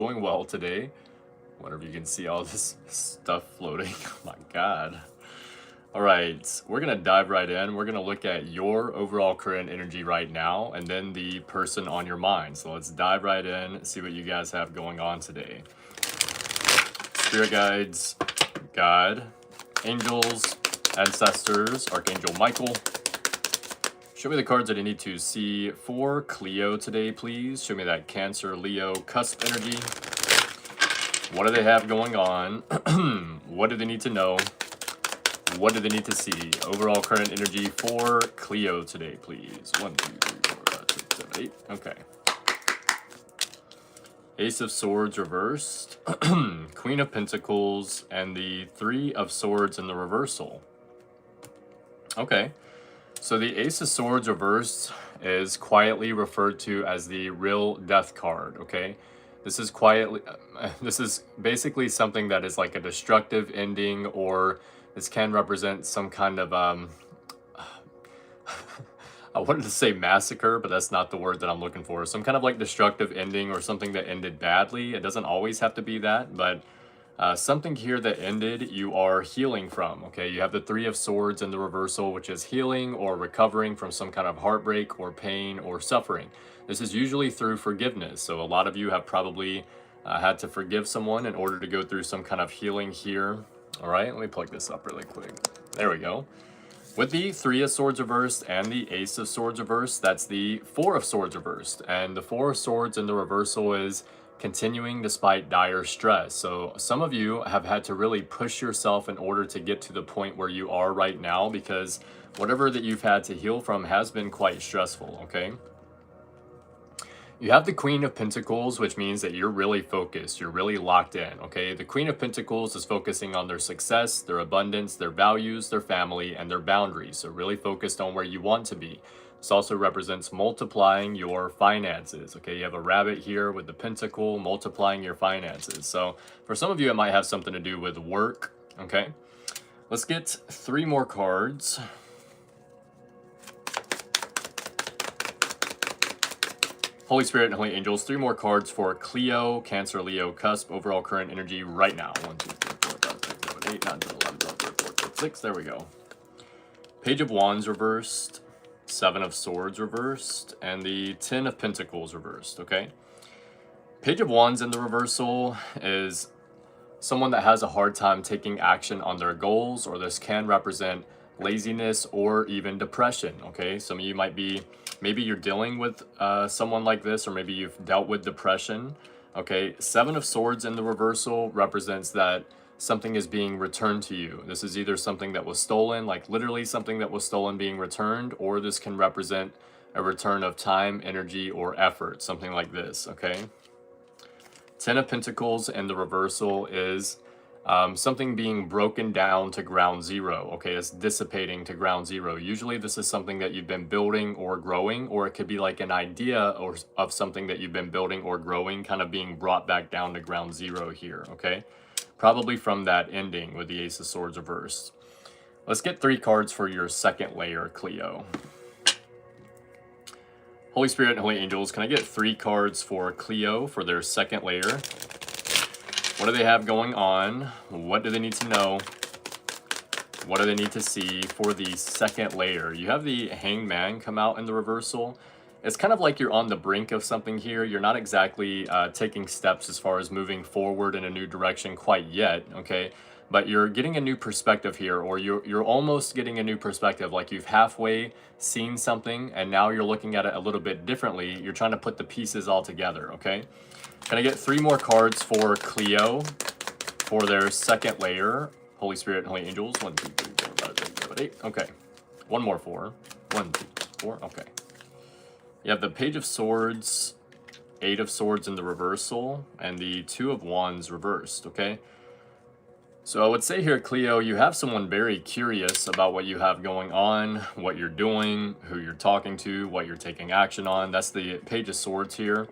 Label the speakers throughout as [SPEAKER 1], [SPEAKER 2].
[SPEAKER 1] Going well today. Wonder if you can see all this stuff floating. Oh my God. All right, we're gonna dive right in. We're gonna look at your overall current energy right now and then the person on your mind. So let's dive right in, see what you guys have going on today. Spirit guides, God, angels, ancestors, Archangel Michael. Show me the cards that I need to see for Cleo today, please. Show me that Cancer, Leo, Cusp energy. What do they have going on? What do they need to know? What do they need to see? Overall current energy for Cleo today, please. 1, 2, 3, 4, 5, 6, 7, 8. Okay. Ace of Swords reversed, Queen of Pentacles, and the Three of Swords in the reversal. Okay. So the Ace of Swords reversed is quietly referred to as the real death card, okay? This is basically something that is like a destructive ending, or this can represent some kind of, I wanted to say massacre, but that's not the word that I'm looking for. Some kind of like destructive ending or something that ended badly. It doesn't always have to be that, but something here that ended, you are healing from, okay? You have the Three of Swords in the reversal, which is healing or recovering from some kind of heartbreak or pain or suffering. This is usually through forgiveness. So a lot of you have probably had to forgive someone in order to go through some kind of healing here. All right, let me plug this up really quick. There we go. With the Three of Swords reversed and the Ace of Swords reversed, that's the Four of Swords reversed. And the Four of Swords in the reversal is continuing despite dire stress. So some of you have had to really push yourself in order to get to the point where you are right now, because whatever that you've had to heal from has been quite stressful, okay? You have the Queen of Pentacles, which means that you're really focused, you're really locked in, okay? The Queen of Pentacles is focusing on their success, their abundance, their values, their family, and their boundaries. So really focused on where you want to be. This also represents multiplying your finances, okay? You have a rabbit here with the pentacle, multiplying your finances. So for some of you, it might have something to do with work, okay? Let's get 3 more cards. Holy Spirit and Holy Angels, 3 more cards for Cleo, Cancer, Leo, Cusp, overall current energy right now. 1, 2, 3, 4, 5, 6, 7, 8, 9, 10, 11, 12, 13, 14, 15, 6. There we go. Page of Wands reversed, Seven of Swords reversed, and the Ten of Pentacles reversed, okay? Page of Wands in the reversal is someone that has a hard time taking action on their goals, or this can represent laziness or even depression, okay? Some of you might be, maybe you're dealing with someone like this, or maybe you've dealt with depression, okay? Seven of Swords in the reversal represents that something is being returned to you. This is either something that was stolen, like literally something that was stolen being returned, or this can represent a return of time, energy, or effort, something like this, okay? Ten of Pentacles in the reversal is something being broken down to ground zero, okay? It's dissipating to ground zero. Usually this is something that you've been building or growing, or it could be like an idea or of something that you've been building or growing, kind of being brought back down to ground zero here, okay? Probably from that ending with the Ace of Swords reversed. Let's get 3 cards for your second layer, Cleo. Holy Spirit and Holy Angels, can I get 3 cards for Cleo for their second layer? What do they have going on? What do they need to know? What do they need to see for the second layer? You have the Hanged Man come out in the reversal. It's kind of like you're on the brink of something here. You're not exactly taking steps as far as moving forward in a new direction quite yet, okay? But you're getting a new perspective here, or you're almost getting a new perspective, like you've halfway seen something and now you're looking at it a little bit differently. You're trying to put the pieces all together, okay? Can I get 3 more cards for Cleo for their second layer? Holy Spirit and Holy Angels. 1, 2, 3, 4, 5, 6, 7, 8. Okay. 1 more 4. 1, 2, 4. Okay. You have the Page of Swords, Eight of Swords in the reversal, and the Two of Wands reversed, okay? So I would say here, Cleo, you have someone very curious about what you have going on, what you're doing, who you're talking to, what you're taking action on. That's the Page of Swords here.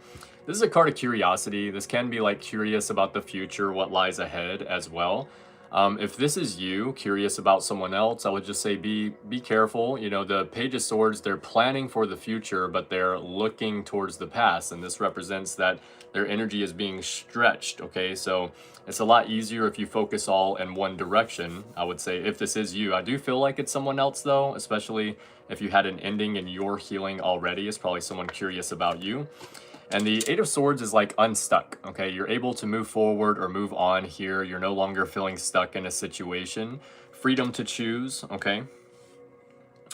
[SPEAKER 1] This is a card of curiosity. This can be like curious about the future, what lies ahead as well. If this is you curious about someone else, I would just say be careful. You know, the Page of Swords, they're planning for the future, but they're looking towards the past, and this represents that their energy is being stretched. Okay, so it's a lot easier if you focus all in one direction. I would say if this is you, I do feel like it's someone else though, especially if you had an ending and you're healing already. It's probably someone curious about you. And the Eight of Swords is like unstuck, okay? You're able to move forward or move on here. You're no longer feeling stuck in a situation. Freedom to choose, okay?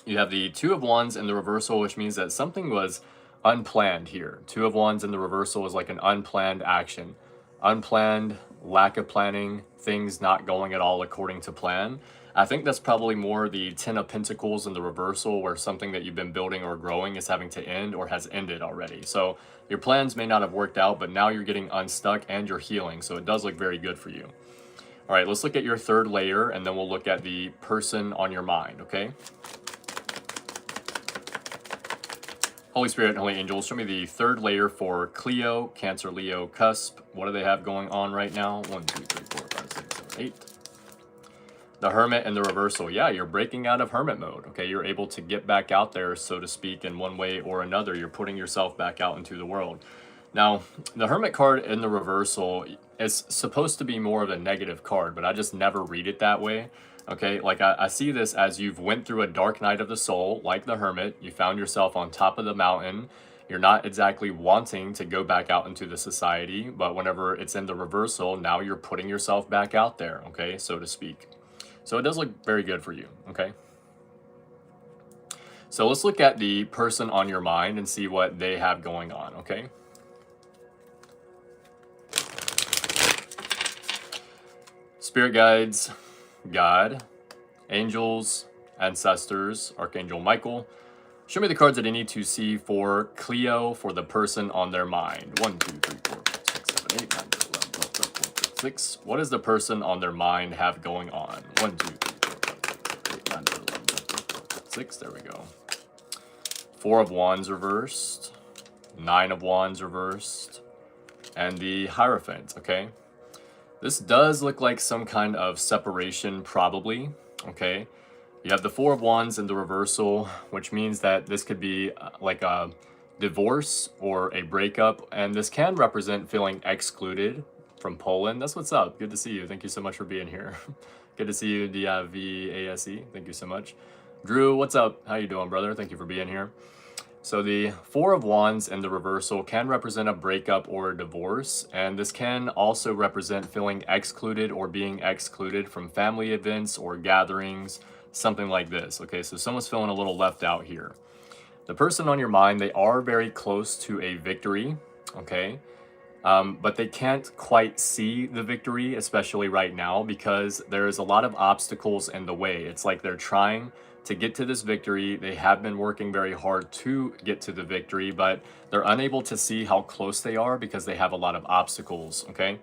[SPEAKER 1] You have the Two of Wands in the reversal, which means that something was unplanned here. Two of Wands in the reversal is like an unplanned action. Unplanned, lack of planning, things not going at all according to plan. I think that's probably more the Ten of Pentacles in the reversal, where something that you've been building or growing is having to end or has ended already. So your plans may not have worked out, but now you're getting unstuck and you're healing. So it does look very good for you. All right, let's look at your third layer, and then we'll look at the person on your mind, okay? Holy Spirit and Holy Angels, show me the third layer for Cleo, Cancer, Leo, Cusp. What do they have going on right now? 1, 2, 3, 4, 5, 6, 7, 8. The Hermit and the reversal. Yeah, you're breaking out of hermit mode. Okay, you're able to get back out there, so to speak, in one way or another. You're putting yourself back out into the world. Now, the Hermit card in the reversal is supposed to be more of a negative card, but I just never read it that way. Okay, like I see this as you've went through a dark night of the soul, like the Hermit. You found yourself on top of the mountain. You're not exactly wanting to go back out into the society, but whenever it's in the reversal, now you're putting yourself back out there, okay, so to speak. So it does look very good for you, okay? So let's look at the person on your mind and see what they have going on, okay? Spirit guides, God, angels, ancestors, Archangel Michael. Show me the cards that I need to see for Cleo, for the person on their mind. 1, 2, 3, 4, 5, 6, 7, 8, 9, 10, 11, 12, 13, 14, 15, 6. What does the person on their mind have going on? 1, 2, 3, 4, 5, 6, 7, 8, 9, 10, 11, 12, 13, 14, 15, 6. There we go. Four of Wands reversed. Nine of Wands reversed. And the Hierophant, okay? This does look like some kind of separation, probably, okay? You have the Four of Wands in the reversal, which means that this could be like a divorce or a breakup, and this can represent feeling excluded from Poland. That's what's up. Good to see you. Thank you so much for being here. Good to see you, DIVASE. Thank you so much. Drew, what's up? How you doing, brother? Thank you for being here. So the Four of Wands in the reversal can represent a breakup or a divorce, and this can also represent feeling excluded or being excluded from family events or gatherings, something like this. Okay, so someone's feeling a little left out here. The person on your mind, they are very close to a victory, okay? But they can't quite see the victory, especially right now, because there's a lot of obstacles in the way. It's like they're trying to get to this victory. They have been working very hard to get to the victory, but they're unable to see how close they are because they have a lot of obstacles, okay?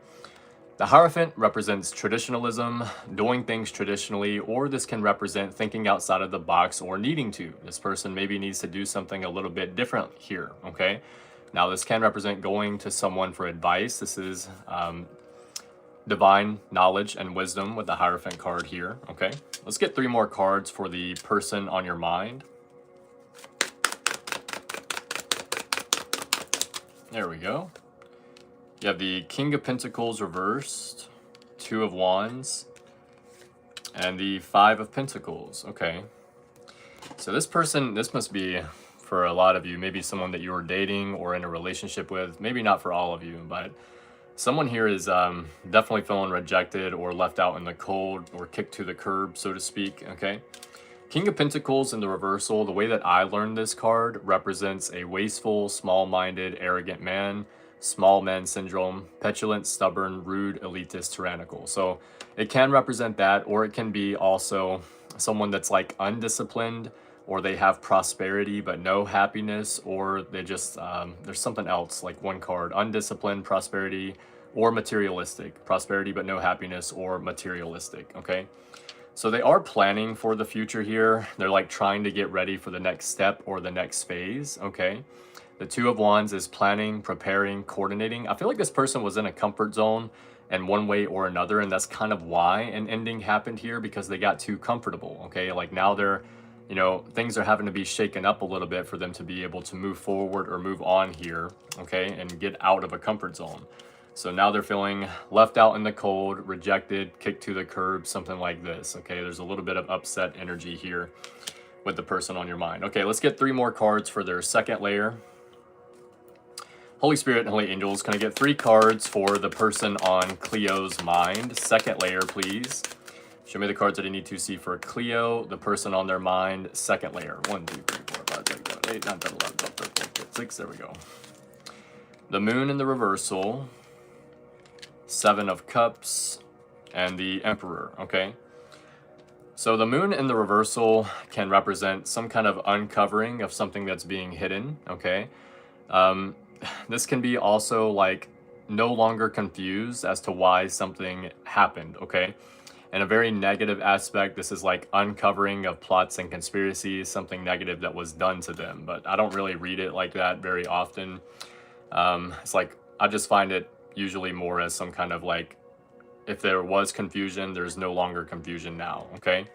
[SPEAKER 1] The Hierophant represents traditionalism, doing things traditionally, or this can represent thinking outside of the box or needing to. This person maybe needs to do something a little bit different here, okay? Now, this can represent going to someone for advice. This is divine knowledge and wisdom with the Hierophant card here, okay? Let's get 3 more cards for the person on your mind. There we go. You have the King of Pentacles reversed, Two of Wands, and the Five of Pentacles. Okay. So this person, this must be for a lot of you, maybe someone that you were dating or in a relationship with, maybe not for all of you, but someone here is definitely feeling rejected or left out in the cold or kicked to the curb, so to speak, okay? King of Pentacles in the reversal, the way that I learned this card, represents a wasteful, small-minded, arrogant man, small man syndrome, petulant, stubborn, rude, elitist, tyrannical. So it can represent that, or it can be also someone that's like undisciplined, or they have prosperity but no happiness, or they just, there's something else, like one card, undisciplined, prosperity, or materialistic. Prosperity but no happiness, or materialistic, okay? So they are planning for the future here. They're like trying to get ready for the next step or the next phase, okay? The Two of Wands is planning, preparing, coordinating. I feel like this person was in a comfort zone in one way or another, and that's kind of why an ending happened here, because they got too comfortable, okay? Like now they're, you know, things are having to be shaken up a little bit for them to be able to move forward or move on here, okay, and get out of a comfort zone. So now they're feeling left out in the cold, rejected, kicked to the curb, something like this, okay? There's a little bit of upset energy here with the person on your mind. Okay, let's get 3 more cards for their second layer. Holy Spirit and Holy Angels, can I get 3 cards for the person on Cleo's mind? Second layer, please. Show me the cards that I need to see for Cleo, the person on their mind, second layer. 1, 2, 3, 4, 5, 6, 7, 8, 9, 10, 11, 12, 13, 14, 6. There we go. The Moon in the reversal, 7 of Cups, and the Emperor, okay? So the Moon in the reversal can represent some kind of uncovering of something that's being hidden, okay? This can be also like no longer confused as to why something happened, okay? In a very negative aspect, this is like uncovering of plots and conspiracies, something negative that was done to them, but I don't really read it like that very often. It's like, I just find it usually more as some kind of like, if there was confusion, there's no longer confusion now, okay?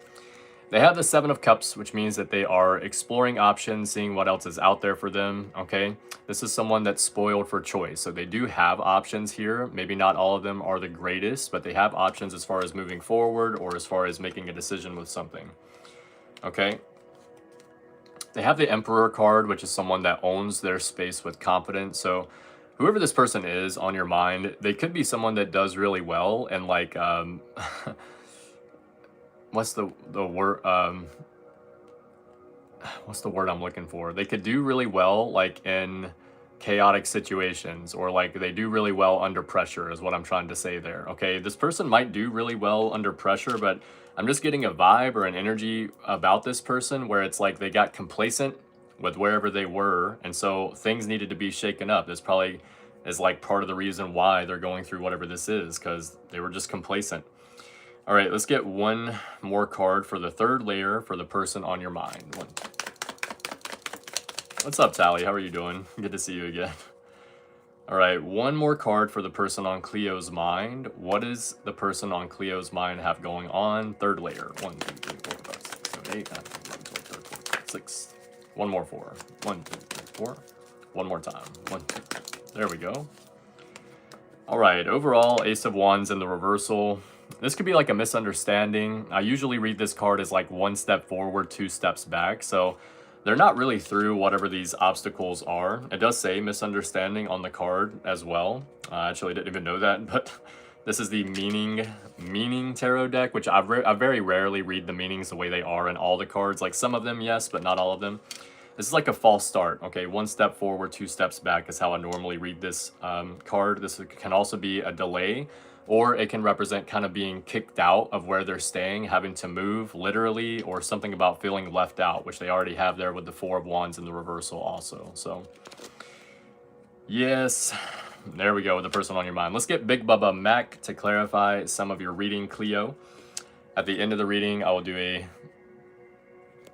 [SPEAKER 1] They have the 7 of Cups, which means that they are exploring options, seeing what else is out there for them, okay? This is someone that's spoiled for choice. So they do have options here. Maybe not all of them are the greatest, but they have options as far as moving forward or as far as making a decision with something, okay? They have the Emperor card, which is someone that owns their space with confidence. So whoever this person is on your mind, they could be someone that does really well and like, what's the word, what's the word I'm looking for? They could do really well like in chaotic situations, or like they do really well under pressure is what I'm trying to say there, okay? This person might do really well under pressure, but I'm just getting a vibe or an energy about this person where it's like they got complacent with wherever they were, and so things needed to be shaken up. This probably is like part of the reason why they're going through whatever this is, because they were just complacent. All right, let's get 1 more card for the third layer for the person on your mind. What's up, Tally? How are you doing? Good to see you again. All right, 1 more card for the person on Cleo's mind. What does the person on Cleo's mind have going on? Third layer. 1, 2, 3, 4, 5, 6, 7, 8, 9, 10, 11, 12, 13, 14, 6. 1 more 4. 1, 2, 3, 4. 1 more time. 1, 2, 3. There we go. All right, overall, Ace of Wands in the reversal. This could be like a misunderstanding. I usually read this card as like 1 step forward, 2 steps back. So they're not really through whatever these obstacles are. It does say misunderstanding on the card as well. I actually didn't even know that, but this is the meaning tarot deck, which I very rarely read the meanings the way they are in all the cards. Like some of them, yes, but not all of them. This is like a false start, okay? 1 step forward, 2 steps back is how I normally read this card. This can also be a delay, or it can represent kind of being kicked out of where they're staying, having to move literally, or something about feeling left out, which they already have there with the 4 of Wands in the reversal also. So yes, there we go with the person on your mind. Let's get Big Bubba Mac to clarify some of your reading, Cleo. At the end of the reading, I will do a...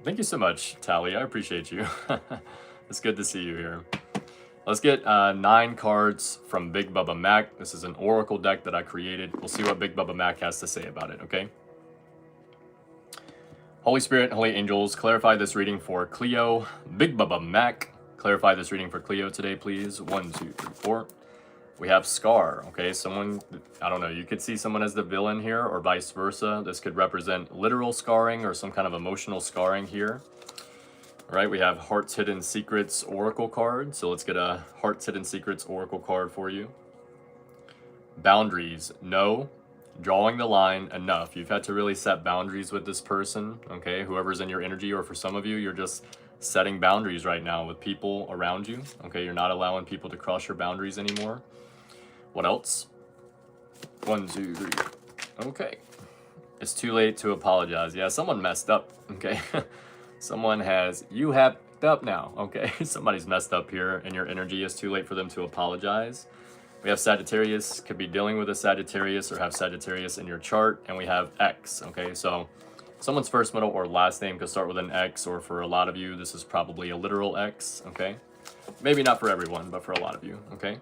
[SPEAKER 1] Thank you so much, Tally. I appreciate you. It's good to see you here. Let's get 9 cards from Big Bubba Mac. This is an oracle deck that I created. We'll see what Big Bubba Mac has to say about it, okay? Holy Spirit, Holy Angels, clarify this reading for Cleo. Big Bubba Mac, clarify this reading for Cleo today, please. 1, 2, 3, 4. We have Scar, okay? Someone, I don't know, you could see someone as the villain here or vice versa. This could represent literal scarring or some kind of emotional scarring here. All right, we have Heart's Hidden Secrets Oracle card. So let's get a Heart's Hidden Secrets Oracle card for you. Boundaries, no. Drawing the line, enough. You've had to really set boundaries with this person, okay? Whoever's in your energy, or for some of you, you're just setting boundaries right now with people around you, okay? You're not allowing people to cross your boundaries anymore. What else? 1, 2, 3. Okay. It's too late to apologize. Yeah, someone messed up, okay? Someone has, you have up now, okay? Somebody's messed up here and your energy. Is too late for them to apologize. We have Sagittarius, could be dealing with a Sagittarius or have Sagittarius in your chart. And we have X, okay? So someone's first, middle, or last name could start with an X, or for a lot of you, this is probably a literal X, okay? Maybe not for everyone, but for a lot of you, okay?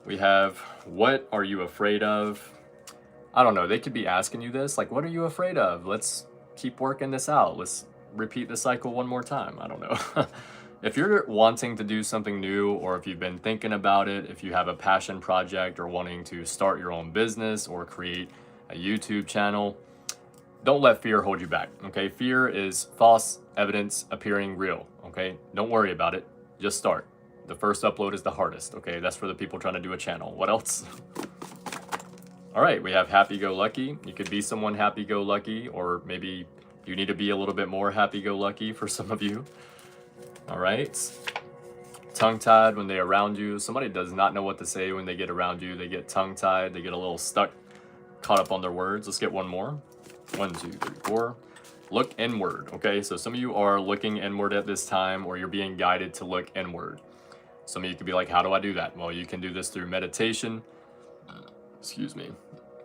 [SPEAKER 1] We have, what are you afraid of? I don't know, they could be asking you this, like, what are you afraid of? Let's keep working this out. Let's repeat the cycle one more time. I don't know. If you're wanting to do something new, or if you've been thinking about it, if you have a passion project or wanting to start your own business or create a YouTube channel, don't let fear hold you back, okay? Fear is false evidence appearing real, okay? Don't worry about it. Just start. The first upload is the hardest, okay? That's for the people trying to do a channel. What else? All right, we have happy-go-lucky. You could be someone happy-go-lucky, or maybe you need to be a little bit more happy-go-lucky for some of you. All right. Tongue-tied when they're around you. Somebody does not know what to say when they get around you. They get tongue-tied. They get a little stuck, caught up on their words. Let's get one more. 1, 2, 3, 4. Look inward, okay? So some of you are looking inward at this time, or you're being guided to look inward. Some of you could be like, how do I do that? Well, you can do this through meditation. Excuse me.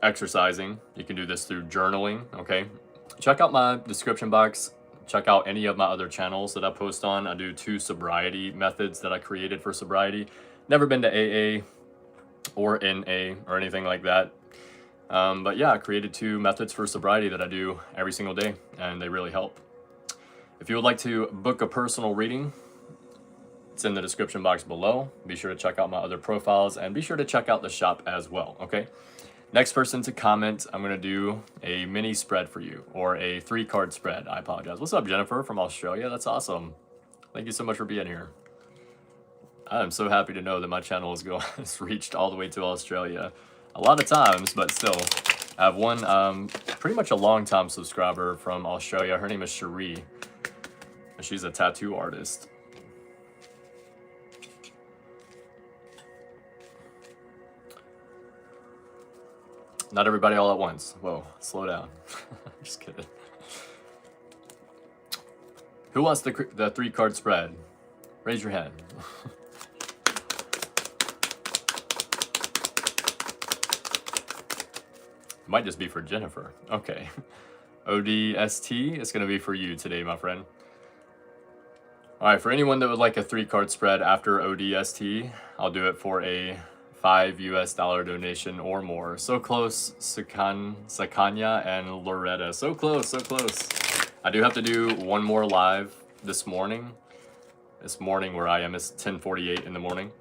[SPEAKER 1] Exercising. You can do this through journaling, okay? Check out my description box. Check out any of my other channels that I post on. I do 2 sobriety methods that I created for sobriety. Never been to AA or NA or anything like that. But yeah, I created 2 methods for sobriety that I do every single day, and they really help. If you would like to book a personal reading, it's in the description box below. Be sure to check out my other profiles, and be sure to check out the shop as well, okay? Next person to comment, I'm going to do a mini spread for you, or a 3-card spread. I apologize. What's up, Jennifer from Australia? That's awesome. Thank you so much for being here. I'm so happy to know that my channel has reached all the way to Australia. A lot of times, but still. I have one pretty much a long-time subscriber from Australia. Her name is Cherie. She's a tattoo artist. Not everybody all at once. Whoa, slow down. Just kidding. Who wants the 3-card spread? Raise your hand. Might just be for Jennifer. Okay. ODST, it's going to be for you today, my friend. All right, for anyone that would like a 3-card spread after ODST, I'll do it for a $5 US donation or more. So close, Sakanya and Loretta. So close, so close. I do have to do one more live this morning. This morning where I am is 10:48 in the morning.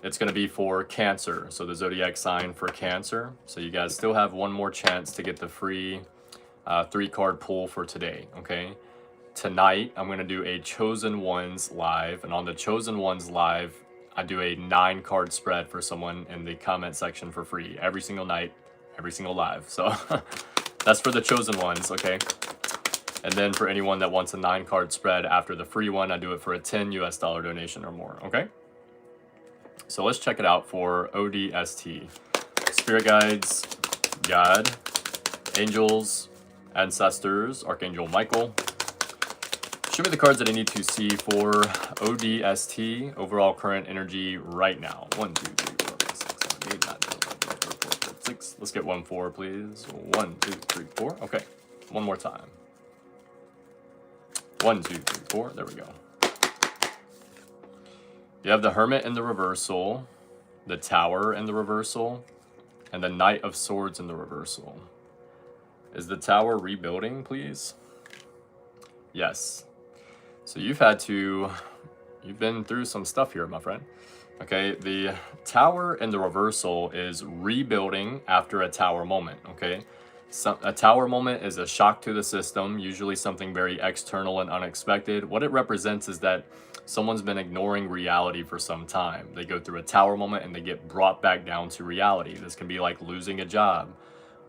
[SPEAKER 1] It's going to be for Cancer, so the zodiac sign for Cancer. So you guys still have one more chance to get the free 3-card pull for today, okay? Tonight, I'm going to do a Chosen Ones live, and on the Chosen Ones live, I do a 9-card spread for someone in the comment section for free every single night, every single live. So that's for the Chosen Ones, okay? And then for anyone that wants a 9-card spread after the free one, I do it for a $10 US donation or more, okay? So let's check it out for ODST. Spirit guides, God, angels, ancestors, Archangel Michael. Show me the cards that I need to see for ODST, overall current energy right now. 1, 2, 3, 4, 5, 6, 7, 8, 9, 10, 11, 12, 13, 14, 15, 16. Let's get 1, 4, please. 1, 2, 3, 4. Okay, one more time. 1, 2, 3, 4. There we go. You have the Hermit in the reversal, the Tower in the reversal, and the Knight of Swords in the reversal. Is the Tower rebuilding, please? Yes. So you've been through some stuff here, my friend. Okay, the Tower in the reversal is rebuilding after a Tower moment, okay? A Tower moment is a shock to the system, usually something very external and unexpected. What it represents is that someone's been ignoring reality for some time. They go through a Tower moment and they get brought back down to reality. This can be like losing a job,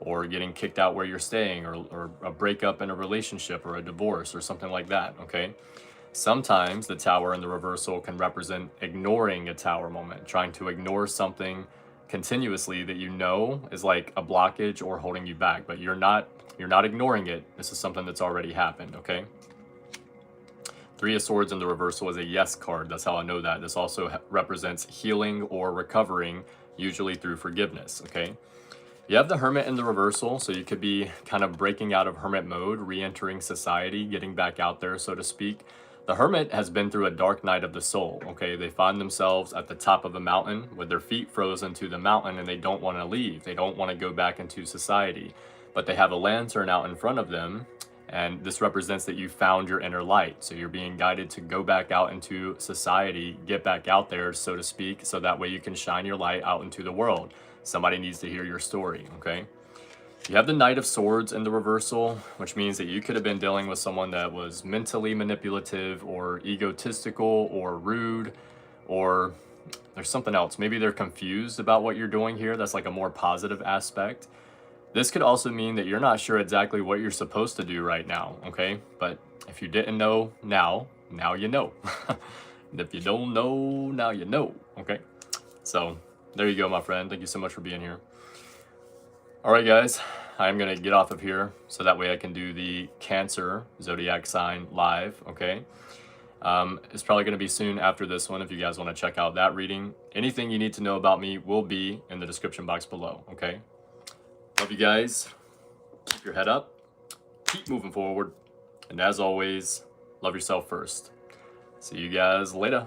[SPEAKER 1] or getting kicked out where you're staying, or a breakup in a relationship, or a divorce, or something like that, okay? Sometimes the Tower in the reversal can represent ignoring a Tower moment, trying to ignore something continuously that you know is like a blockage or holding you back, but you're not ignoring it. This is something that's already happened, okay? 3 of Swords in the reversal is a yes card. That's how I know that. This also represents healing or recovering, usually through forgiveness, okay? You have the Hermit in the reversal, so you could be kind of breaking out of hermit mode, re-entering society, getting back out there, so to speak. The Hermit has been through a dark night of the soul, okay? They find themselves at the top of a mountain with their feet frozen to the mountain, and they don't want to leave. They don't want to go back into society. But they have a lantern out in front of them, and this represents that you found your inner light. So you're being guided to go back out into society, get back out there, so to speak, so that way you can shine your light out into the world. Somebody needs to hear your story, okay? You have the Knight of Swords in the reversal, which means that you could have been dealing with someone that was mentally manipulative or egotistical or rude, or there's something else. Maybe they're confused about what you're doing here. That's like a more positive aspect. This could also mean that you're not sure exactly what you're supposed to do right now, okay? But if you didn't know now you know. And if you don't know, now you know, okay? So there you go, my friend. Thank you so much for being here. All right, guys, I'm going to get off of here so that way I can do the Cancer zodiac sign live, okay? It's probably going to be soon after this one if you guys want to check out that reading. Anything you need to know about me will be in the description box below, okay? Love you guys. Keep your head up. Keep moving forward. And as always, love yourself first. See you guys later.